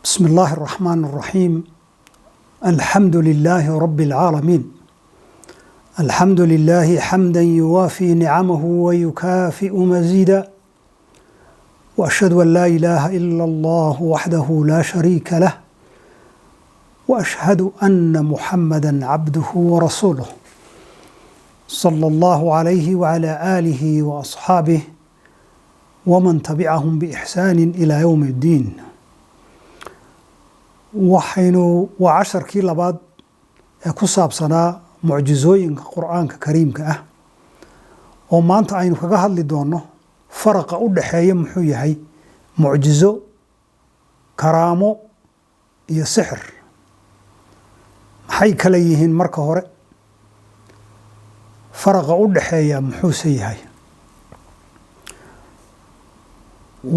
بسم الله الرحمن الرحيم. الحمد لله رب العالمين. الحمد لله حمدا يوافي نعمه ويكافئ مزيدا، وأشهد أن لا إله إلا الله وحده لا شريك له، وأشهد أن محمدا عبده ورسوله صلى الله عليه وعلى آله وأصحابه ومن تبعهم بإحسان إلى يوم الدين. waxaynu waa casharkii labaad ee ku saabsanaa mucjizooyinka qur-aanka kariimka ah oo maanta aynu kaga hadli doono faraqa u dhaxeeya muxuu yahay mucjizo, karaamo iyo sixir. maxay kala yihiin? marka hore faraqa u dhaxeeya muxuuse yahay?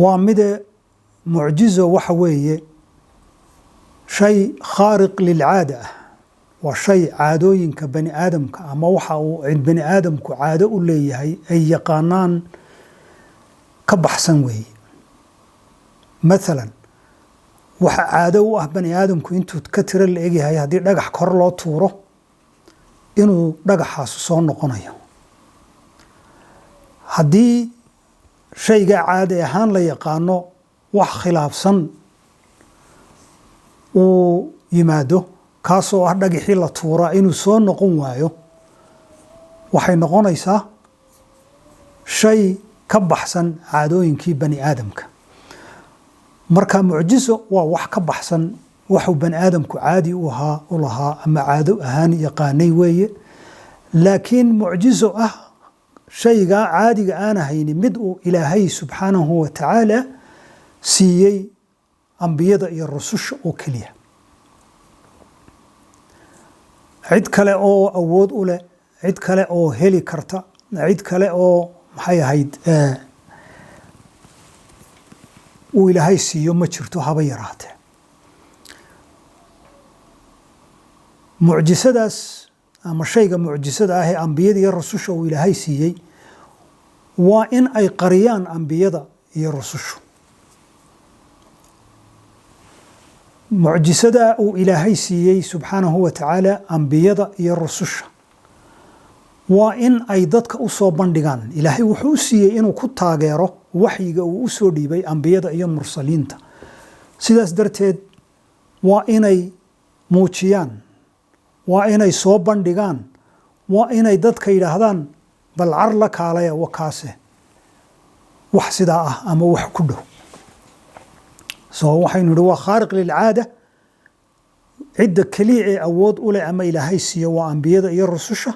waa mide mucjizo waxa weeye shay khaariq lilcaada ah, waa shay caadooyinka bani aadamka ama waxa uu bani aadamku caado u leeyahay ay yaqaanaan ka baxsan weeye. maalan waxa caado u ah bani aadamku intuu ka tiro la egyahay haddii dhagax kor loo tuuro inuu dhagaxaasu soo noqonayo. haddii shaygaa caadi ahaan la yaqaano wax khilaafsan uu yimaado, kaasoo ah dhagixii la tuuraa inuu soo noqon waayo, waxay noqonaysaa shay ka baxsan caadooyinkii bani aadamka. marka mucjizo waa wax ka baxsan waxuu bani aadamku caadi u lahaa ama caado ahaan yaqaanay weeye. laakiin mucjizo ah shaygaa caadiga aan ahayni mid uu ilaahay subxaanahu wa tacaala siiyey ambiyada iyo rususha oo keliya. cid kale oo awood u leh, cid kale oo heli karta, cid kale oo maxay ahayd uu ilaahay siiyo ma jirto haba yaraatee. mucjisadaas ama shayga mucjisada ah ee ambiyada iyo rususha uu ilaahay siiyey waa in ay qariyaan ambiyada iyo rusushu. mucjisada uu ilaahay siiyey subxaanahu wa tacaala ambiyada iyo rususha waa in ay dadka u soo bandhigaan. ilaahay wuxuu u siiyey inuu ku taageero waxyiga uu u soo dhiibay ambiyada iyo mursaliinta. sidaas darteed waa inay muujiyaan, waa inay soo bandhigaan, waa inay dadka yidhaahdaan bal car la kaalaya wakaase wax sidaa ah ama wax ku dhow. waxaynu nidhi waa khaariq lilcaada. cidda keliya ee awood u leh ama ilaahay siiyo waa ambiyada iyo rususha.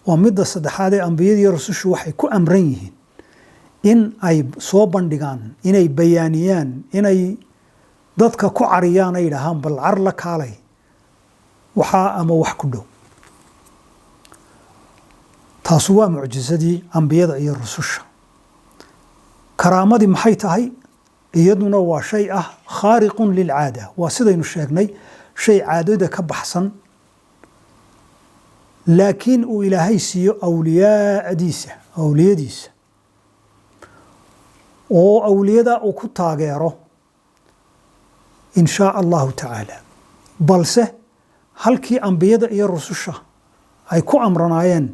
waa midda saddexaad ee ambiyada iyo rusushu waxay ku amran yihiin in ay soo bandhigaan, inay bayaaniyaan, inay dadka ku cariyaan, ay yidhaahaan bal car la kaalay waxaa ama wax ku dhow. taasu waa mucjisadii ambiyada iyo rususha. karaamadii maxay tahay? iyaduna waa shay ah khaariqun lilcaada. waa sidaynu sheegnay shay caadada ka baxsan, laakiin uu ilaahay siiyo awliyadiisa oo awliyada uu ku taageero in shaa allahu tacaala. balse halkii ambiyada iyo rususha ay ku amranaayeen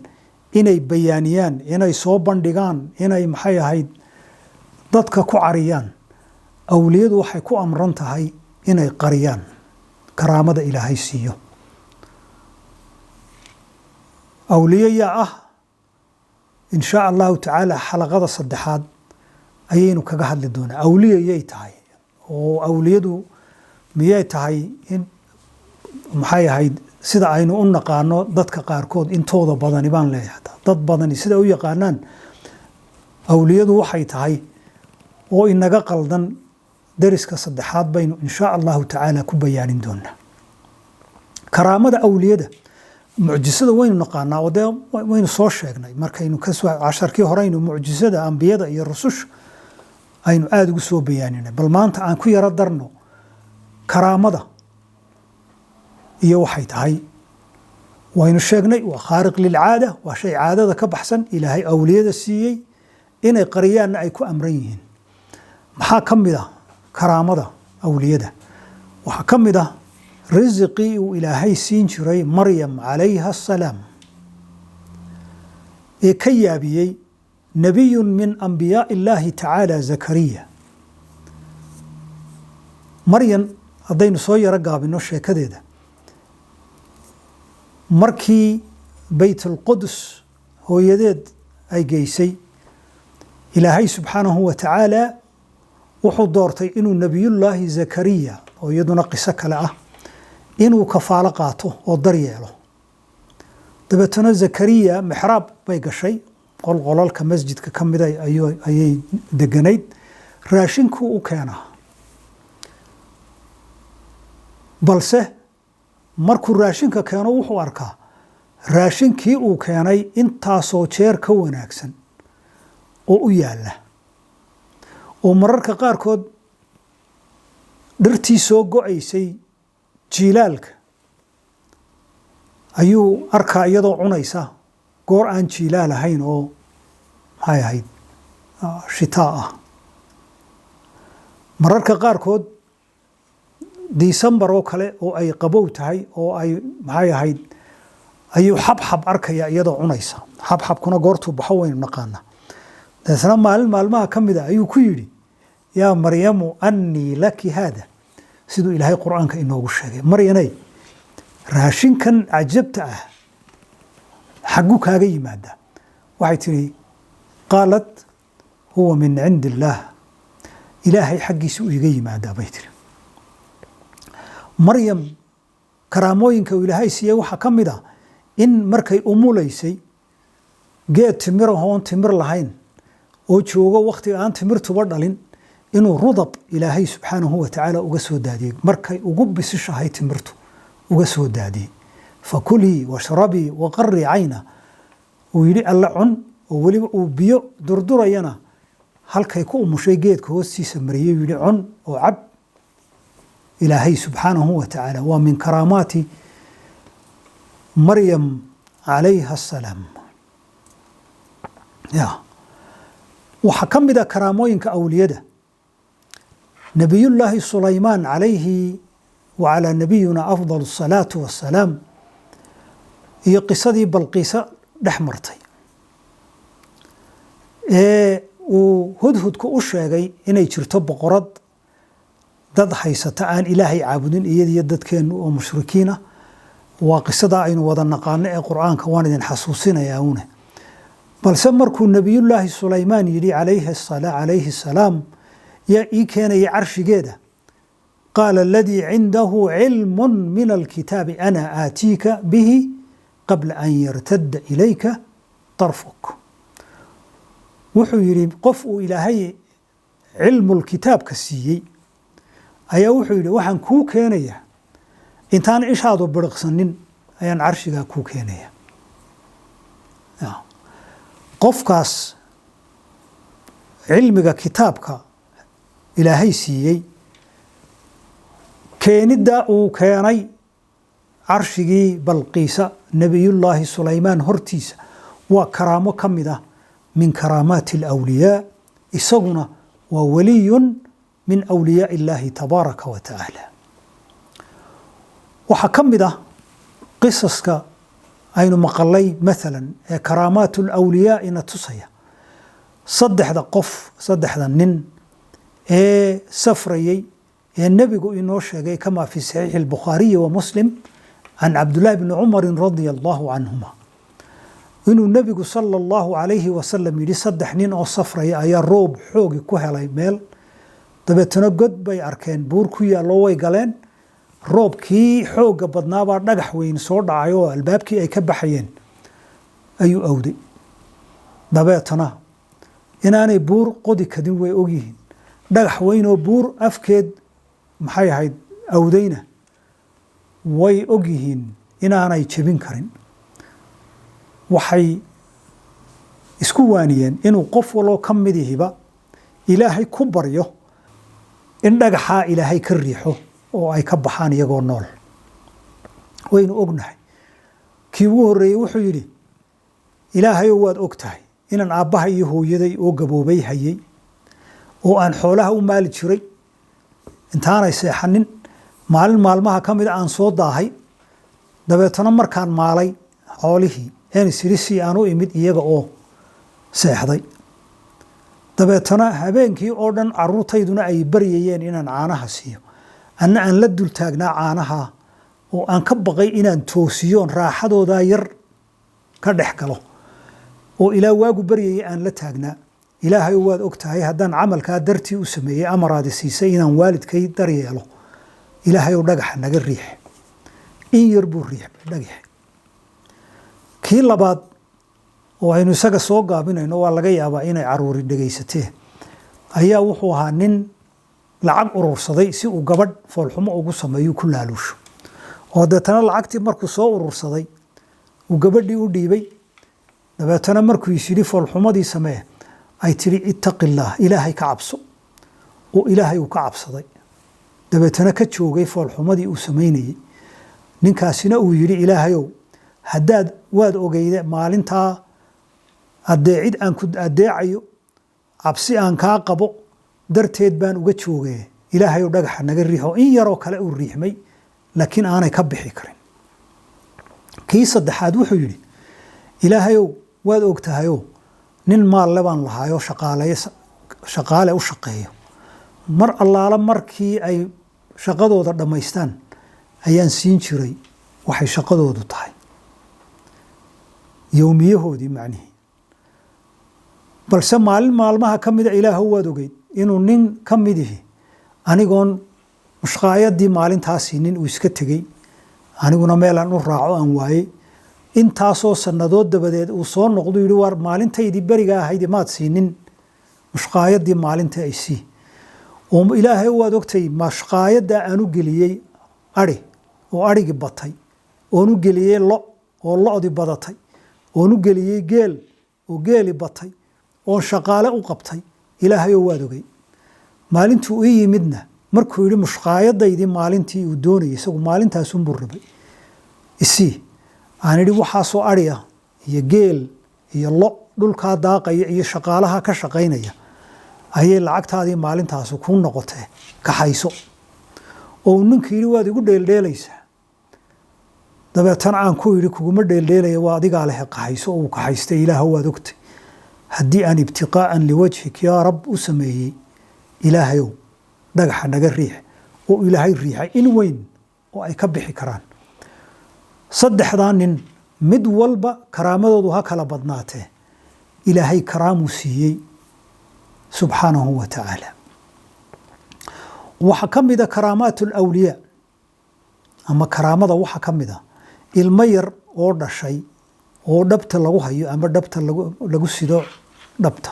inay bayaaniyaan, inay soo bandhigaan, inay maxay ahayd dadka ku cariyaan, awliyadu waxay ku amran tahay inay qariyaan karaamada ilaahay siiyo. awliye yaa ah? in shaa allahu tacaala xalaqada saddexaad ayaynu kaga hadli doonaa. awliye yay tahay? oo awliyadu miyay tahay in maxay ahayd sida aynu u naqaano dadka qaarkood intooda badani baan leeyahay dad badani sida u yaqaanaan awliyadu waxay tahay oo inaga qaldan. dariska saddexaad baynu in shaa allahu tacaala ku bayaanin doonaa. karaamada awliyada mucjisada waynu naqaanaa oo dee waynu soo sheegnay markaynu casharkii hore aynu mucjisada ambiyada iyo rususha aynu aada ugu soo bayaaninay. bal maanta aan ku yaro darno karaamada iyo waxay tahay. waynu sheegnay waa khaariq lilcaada, waa shay caadada ka baxsan, ilaahay awliyada siiyey inay qariyaanna ay ku amran yihiin. maxaa ka mid ah karaamada awliyada? وحكمده رزقي وإلهي سينجري مريم عليها السلام كيابيي نبي من أنبياء الله تعالى زكريا مريم هذين صويا رجع بالنشة كذا مركي بيت القدس هو يدد أي جيسي إلهي سبحانه وتعالى وحضرتي إنه نبي الله زكريا ويدنا قصك له إنه كفالقاته ودرياله دبتنا زكريا محراب بيق شيء قل كمسجد كمدا أي دجنيد راشنكو وكانه balse markuu raashinka keeno wuxuu arkaa raashinkii uu keenay intaasoo jeer ka wanaagsan oo u yaala oo mararka qaarkood dhirtii soo go'aysay jiilaalka ayuu arkaa iyadoo cunaysa goor aan jiilaal ahayn oo maxay ahayd shitaa ah mararka qaarkood December oo kale oo ay qabow tahay oo ay maxay ahayd ayuu xabxab arkaya iyadoo cunaysa xabxabkuna goortuu baxo weyn naqaana dadna maalmaha kamida ayuu ku yiri yaa maryamu anni laki hada sidoo ilaahay quraanka inoogu sheegay maryanay raashinkan ajabta ah xagu kaaga yimaada waxay tiri qaalat huwa min indillah ilaahay xaqiisu iga yimaada bay tiri مريم كراموينك إلهي سيئ وحا كمدا إن مركي أموليسي جيت تمر هون تمر لهين وجوغا وقت أن تمر تبردلين إنه رضب إلهي سبحانه وتعالى وقسو دادي مركي وقبس الشهي تمرتو وقسو دادي فكلي واشربي وقري عينا ويلي اللعن وبيو دردر ينا هل كيكو مشي جيت كوستي سمريه ويلي عن وعب إلهي سبحانه وتعالى ومن كرامات مريم عليها السلام يا وحكم بدا كراموين كأوليده نبي الله سليمان عليه وعلى نبينا أفضل الصلاة والسلام هي قصدي بالقيسة دحمرتي وهدهد كأشياء إني ترتب قرد dad haysata aan ilaahay caabudin iyadii dadkeenu oo mushrikiina waa qisada aynu wada naqaan ee quraanka waan idin xasuusinayaa una balse markuu nabiyullaahi sulaymaan yiri alayhi salaam ya keenay arshigeeda qaala alladhi indahu ilmun min alkitab ana aatika bihi qabla an yartadda ilayka tarfuk wuxuu yiri qof uu ilaahay ilmul kitabka siiyay ayaa wuxuu yiri waxaan ku keenaya intaan ishaadu biriqsanin ayaan arshiga ku keenaya qofkaas cilmiga kitaabka ilaahay siiyay keenida uu keenay arshigii balqiisa nabiyullaahi sulaymaan hortiisa waa karaamo kamida min karaamaati alawliyaa isaguna waa waliyun من أولياء الله تبارك وتعالى وحكمده قصصك أين مقلي مثلا كرامات الأولياء نتصيا صدح ذا قف صدح ذا نن سفري النبي إنه شيء كما في صحيح البخاري ومسلم عن عبد الله بن عمر رضي الله عنهما إنه النبي صلى الله عليه وسلم يلي صدح نن أو سفري أي روب حوق كهلا ميل dabeetana god bay arkeen buur ku yaalo way galeen roobkii xooga badnaa baa dhagax weyn soo dhacay oo albaabkii ay ka baxayeen ayuu awday dabeetana inaanay buur qodi kadin way ogyihiin dhagax weyn oo buur afkeed maxay ahayd awdayna way ogyihiin inaanay jebin karin waxay isku waaniyeen inuu qof waloo ka mid yahiba ilaahay ku baryo in dhagaxa ilaahay ka riixo oo ay ka baxaan iyagoo nool waynu ognahay kii ugu horeeyay wuxuu yiri ilaahay waad ogtahay inaan aabbaha iyo hooyaday oo gaboobay hayay oo aan xoolaha u maali jiray intaanay seexanin maalmaha ka mid aan soo daahay dabeetana markaan maalay xoolihii sirisi aan u imid iyaga oo seexday dabeetana habeenkii oo dhan caruurtayduna ay baryayeen inaan caanaha siiyo anna aan la dul taagnaa caanaha oo aan ka baqay inaan toosiyoon raaxadooda yar ka dhex galo oo ilaa waagu baryayay aan la taagnaa ilaahay waad ogtahay haddaan camalkaa dartii u sameeyey amaraadi siisay inaan waalidkay daryeelo ilaahay oo dhagaxa naga riix in yar buu riixay dhagax kii labaad oo aynu isaga soo gaabinayno waa laga yaabaa inay caruuri dhagaysatee ayaa wuxuu ahaa nin lacag urursaday si uu gabadh foolxumo ugu sameeyo ku laaluusho oo deetana lacagtii markuu soo urursaday uu gabadhii u dhiibay dabeetana markuu yidhi foolxumadii samee ay tiri ittaqillaah ilaahay ka cabso oo ilaahay uu ka cabsaday dabeetana ka joogay foolxumadii uu samaynayay ninkaasina uu yidhi ilaahayow haddaad waad ogeyde maalintaa adeecid aan ku adeecayo cabsi aan kaa qabo darteed baan uga joogay ilaahayow dhagaxa naga riixo in yaroo kale uu riixmay laakiin aanay ka bixi karin kii saddexaad wuxuu yidhi ilaahayow waad ogtahayo nin maalle baan lahaayo shaqaale u shaqeeyo mar allaala markii ay shaqadooda dhammaystaan ayaan siin jiray waxay shaqadoodu tahay yowmiyahoodii macnihii balse maalmaha ka mida ilaahow waad ogeyd inuu nin ka midihi anigoon mushqaayadii maalintaasi nin uu iska tegey aniguna meelaan u raaco aan waayey intaasoo sannadood dabadeed uu soo noqdo yidhi waar maalintaydii beriga ahayd maad siinin mushqaayadii maalinta ay sii oo ilaahay waad ogtay mushqaayadda aan u geliyey ari oo arigii batay oon u geliyey lo oo lo'dii badatay oon u geliyey geel oo geeli batay oon shaqaale u qabtay ilaahayoo waad ogay maalintuu ii yimidna markuu yidhi mushqaayadaydii maalintii uu doonayay isagu maalintaasunbuu rabay isii aan idhi waxaasoo ari ah iyo geel iyo lo dhulkaa daaqaya iyo shaqaalaha ka shaqaynaya ayay lacagtaadii maalintaasu kuu noqotee kaxayso oo uu ninkii yidhi waad igu dheeldheelaysaa dabeetana aan ku yidhi kuguma dheeldheelaya waa adigaa lehe kaxayso oo uu kaxaystay ilaaho waad ogtay haddii aan ibtiqaa'an liwajhik yaa rab u sameeyey ilaahayow dhagaxa naga riix oo ilaahay riixay in weyn oo ay ka bixi karaan saddexdaa nin mid walba karaamadoodu ha kala badnaatee ilaahay karaamuu siiyey subxaanahu wa tacaala waxaa ka mida karaamaat alawliyaa ama karaamada waxaa ka mida ilmo yar oo dhashay oo dhabta lagu hayo ama dhabta lagu sido dhabta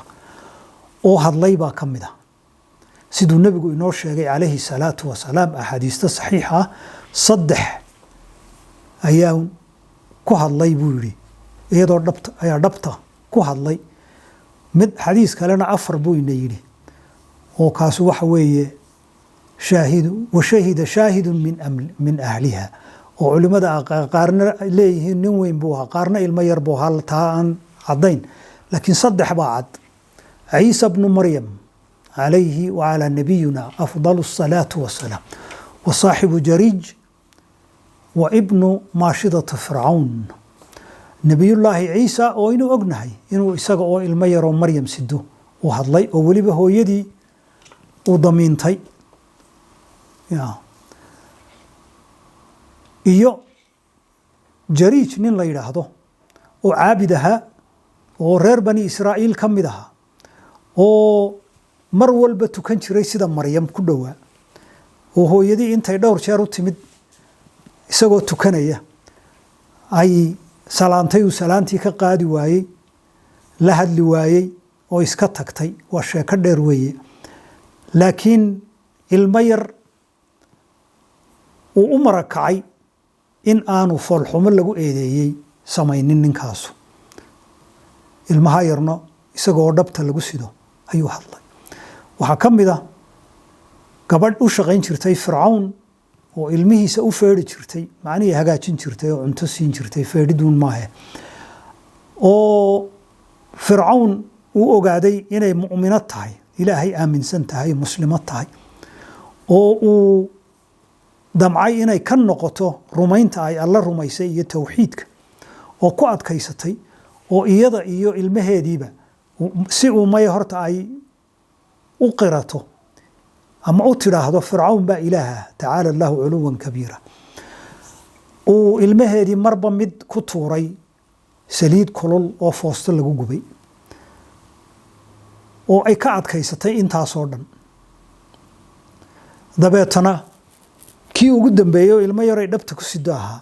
oo hadlay baa ka mid a siduu nebigu inoo sheegay calayhi salaatu wasalaam axaadiista saxiixa ah 3 ayaa ku hadlay buu yidhi iyadoo dhabta ku hadlay mid xadiis kalena 4 buu ina yidhi oo kaasu waxa weeye washahida shaahidun min ahliha oo culimada qaarna leeyihiin nin weyn buu ahaa qaarna ilmo yar buu ahaa taa aan caddayn laakiin 3 baa cad ciisa bnu maryam calayhi wacalaa nabiyina afdalu الsalaatu wasalaam wa saaxibu jariij wa ibnu maashidata fircawn nebiyullaahi ciisa oo inuu ognahay inuu isaga oo ilmo yaroo maryam sido uu hadlay oo weliba hooyadii uu damiintay iyo jariij nin la yidhaahdo oo caabid ahaa oo reer bani israa'iil ka mid ahaa oo mar walba tukan jiray sida maryam ku dhowaa oo hooyadii intay dhowr jeer u timid isagoo tukanaya ay salaantay uu salaantii ka qaadi waayey la hadli waayey oo iska tagtay waa sheeko dheer weeye laakiin ilmo yar uu u marakacay in aanu foolxumo lagu eedeeyey samaynin ninkaasu ilmaha yarno isagoo dhabta lagu sido ayuu hadlay waxaa ka mid ah gabadh u shaqayn jirtay fircawn oo ilmihiisa u feedhi jirtay macnihii hagaajin jirtay oo cunto siin jirtay feedhiduun maahe oo fircawn uu ogaaday inay mu'minad tahay ilaahay aaminsan tahay muslimad tahay oo uu damcay inay ka noqoto rumaynta ay alla rumaysay iyo tawxiidka oo ku adkaysatay oo iyada iyo ilmaheediiba si umay horta ay u qirato ama u tiraahdo fircawn baa ilaaha tacaala allahu culuwan kabiira uu ilmaheedii marba mid ku tuuray saliid kulul oo foosto lagu gubay oo ay ka adkaysatay intaasoo dhan dabeetana kii ugu dambeeyay oo ilmo yaray dhabta ku sido ahaa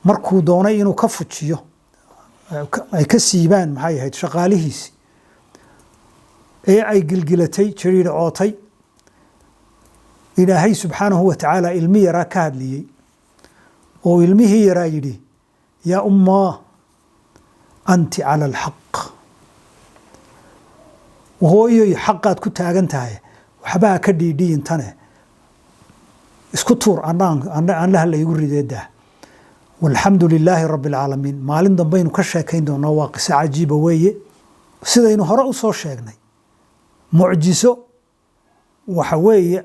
markuu doonay inuu ka fujiyo ay ka siibaan maxay ahayd shaqaalihiisi ee ay gilgilatay jiriircootay ilaahay subxaanahu wa tacaala ilmi yaraa ka hadliyey oo ilmihii yaraa yidhi yaa ummaa anti cala alxaq hooyoy xaqaad ku taagan tahay waxbaa ka dhiidhiyintane isku tuur annaha la igu rideedaa walxamdu lilaahi rabbi alcaalamiin maalin dambaynu ka sheekayn doonaa waa qiso cajiiba weeye sidaynu hore u soo sheegnay mucjiso waxa weeye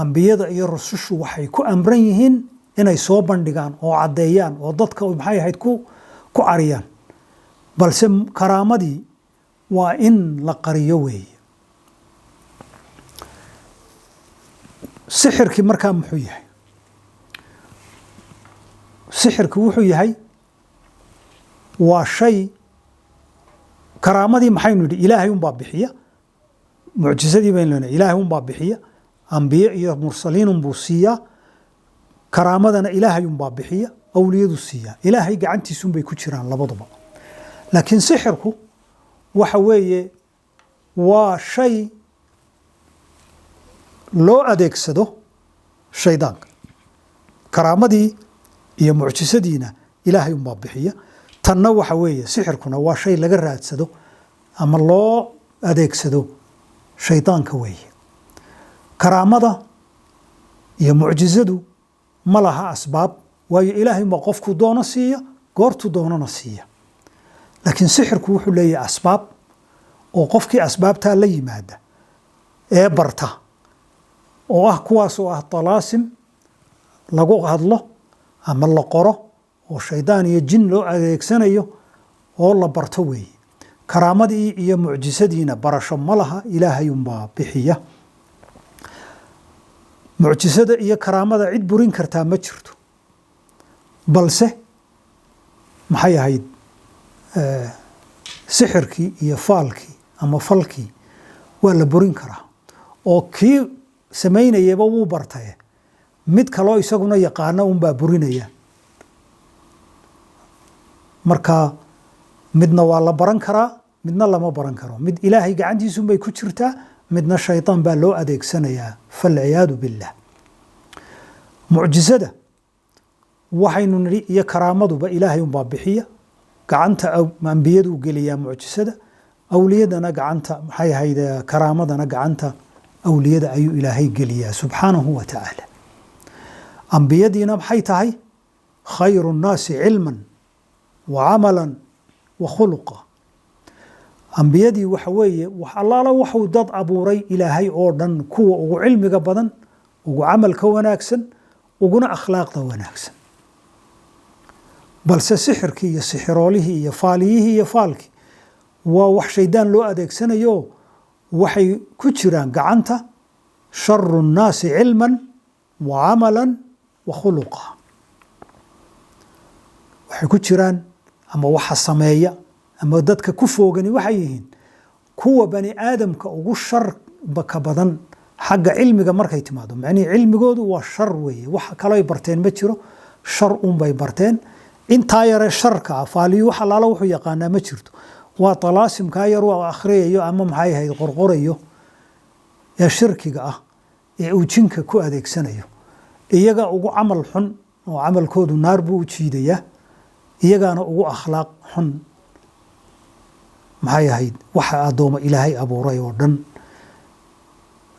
ambiyada iyo rusushu waxay ku amran yihiin inay soo bandhigaan oo caddeeyaan oo dadka maxay ahayd ku cariyaan balse karaamadii waa in la qariyo weeye sixirkii markaa muxuu yahay sixirku wuxuu yahay waa shay karaamadii maxaynu nidhi ilaahay unbaa bixiya mucjisadii baynu leenahay ilaahay unbaa bixiya ambiye iyo mursaliin unbuu siiyaa karaamadana ilaahay unbaa bixiya awliyadu siiyaa ilaahay gacantiisunbay ku jiraan labaduba laakiin sixirku waxa weeye waa shay loo adeegsado shaydaanka karaamadii iyo mucjisadiina ilaahay unbaa bixiya tanna waxa weeye sixirkuna waa shay laga raadsado ama loo adeegsado shaydaanka weeye karaamada iyo mucjisadu ma laha asbaab waayo ilaahay unbaa qofku doono siiya goortuu doonana siiya laakiin sixirku wuxuu leeyahay asbaab oo qofkii asbaabtaa la yimaada ee barta oo ah kuwaas oo ah talaasim lagu hadlo ama la qoro oo shaydaan iyo jin loo adeegsanayo oo la barto weeye karaamadii iyo mucjisadiina barasho ma laha ilaahay unbaa bixiya mucjisada iyo karaamada cid burin kartaa ma jirto balse maxay ahayd sixirkii iyo faalkii ama falkii waa la burin karaa oo kii samaynayaba wuu bartaye mid kaloo isaguna yaqaana unbaa burinaya marka midna waa la baran karaa midna lama baran karo mid ilaahay gacantiisunbay ku jirtaa midna shaydaan baa loo adeegsanayaa falciyaadu billah mucjisada waxaynu nidhi iyo karaamaduba ilaahay unbaa bixiya gacanta ambiyaduu geliyaa mucjisada awliyadana gacanta maxay ahayd karaamadana gacanta awliyada ayuu ilaahay geliyaa subxaanahu wa tacaala ambiyadiina maxay tahay khayru nnaasi cilman wa camalan wa khuluqa ambiyadii waxa weeye wax allaala waxuu dad abuuray ilaahay oo dhan kuwa ugu cilmiga badan ugu camalka wanaagsan uguna akhlaaqda wanaagsan balse sixirkii iyo sixiroolihii iyo faaliyihii iyo faalkii waa wax shaydaan loo adeegsanayo waxay ku jiraan gacanta sharu nnaasi cilman wa camalan wa khuluqa waxay ku jiraan ama waxa sameeya ama dadka ku foogani waxay yihiin kuwa bani aadamka ugu sharka badan xagga cilmiga markay timaado macnihii cilmigoodu waa shar weeye wax kaloo ay barteen ma jiro shar unbay barteen intaa yare sharka ah faaliyu wax allaala wuxuu yaqaanaa ma jirto waa talaasimkaa yar uu akhriyayo ama maxay ahayd qorqorayo ee shirkiga ah ee uu jinka ku adeegsanayo iyaga ugu camal xun oo camalkoodu naar buu u jiidayaa iyagaana ugu akhlaaq xun maxay ahayd waxa addooma ilaahay abuuray oo dhan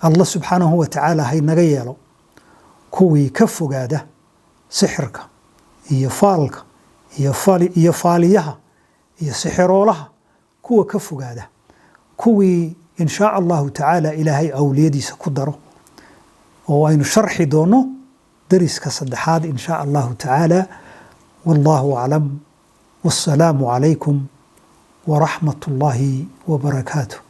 allah subxaanahu wa tacaala hay naga yeelo kuwii ka fogaada sixirka iyo faalka iyo faaliyaha iyo sixiroolaha kuwa ka fogaada kuwii in shaa allahu tacaala ilaahay awliyadiisa ku daro oo aynu sharxi doono dariska saddexaad in sha allahu tacaala. Wallahu aclam. Wassalaamu calaykum waraxmat ullaahi wabarakaatuh.